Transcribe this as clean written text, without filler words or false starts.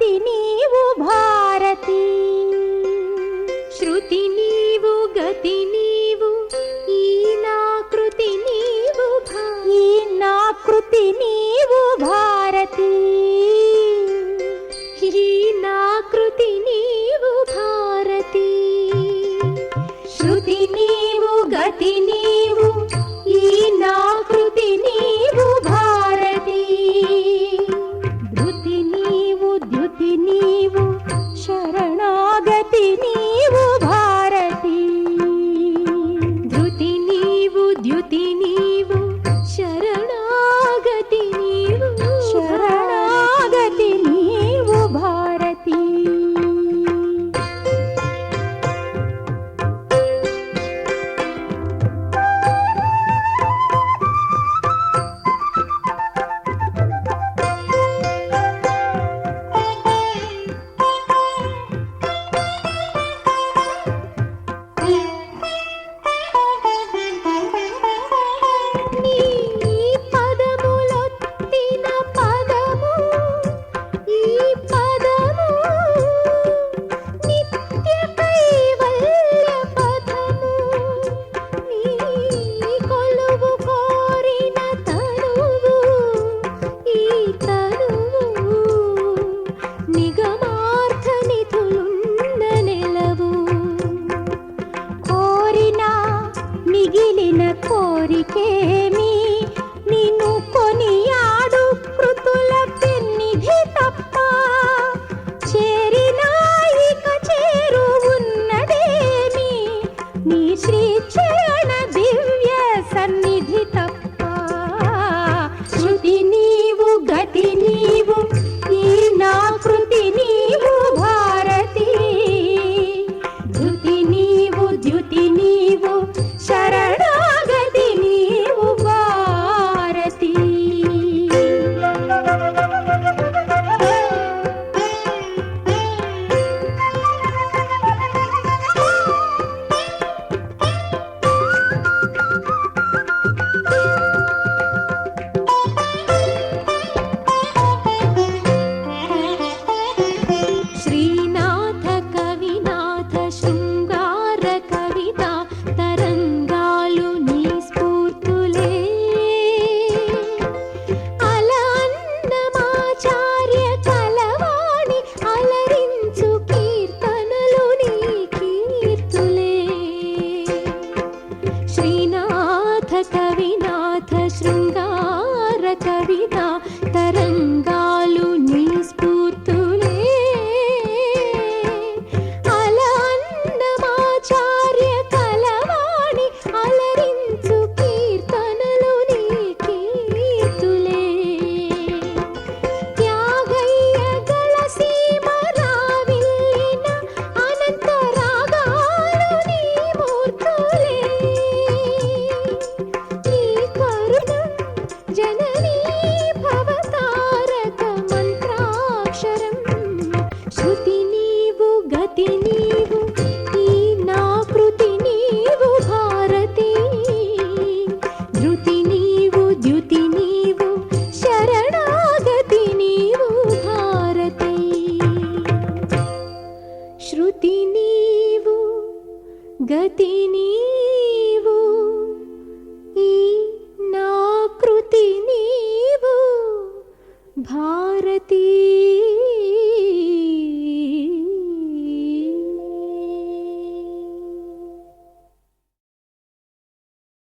కృతి నీవు భారతి. శృతి నీవు గతి నీవు ఈ నా కృతి నీవు ఈ నా కృతి నీవు భారతి. ఈ నా కృతి నీవు భారతి. శృతి నీవు గతి నీవు ఈ నా కృతి నీవు భారతి. ధృతి నీవు ద్యుతి నీవు శరణాగతి నీవు భారతి. ధృతి నీవు ద్యుతి నీవు శరణాగతి నీవు శరణాగతి నీవు భారతి. మిగిలిన కోరికేమి నిన్ను కొనియాడు కృతుల పెన్నిధి తప్ప. చేరినా ఇక చేరువున్నదేమి నీ శ్రీచరణ దివ్య సన్నిధి తప్ప. శృతి నీవు గతి నీవు ఈ నా కృతి నీవు భారతి. ధృతి నీవు ద్యుతి నీవు శరణాగతి నీవు భారతి. శ్రీనాథ కవినాథ శృంగార కవిత తరంగాలు నీ స్ఫూర్తులే. అలన్నమాచార్య కలవాణి అలరించు కీర్తనలు నీ కీర్తులే. శ్రీనాథ కవినాథ శృంగార కవిత తరంగాలు నీ స్ఫూర్తులే. అలన్నమాచార్య కలవాణి అలరించు కీర్తనలు నీ కీర్తులే. త్యాగయ్య గల సీమ రావిల్లిన అనంత రాగాలు నీ మూర్తులే. నీ కరుణ జననీ భవతారక మంత్రాక్షరం. శృతి నీవు గతి నీవు ఈ నా కృతి నీవు భారతి. ధృతి నీవు ద్యుతి నీవు శరణాగతి నీవు భారతి. శృతి నీవు గతి నీవు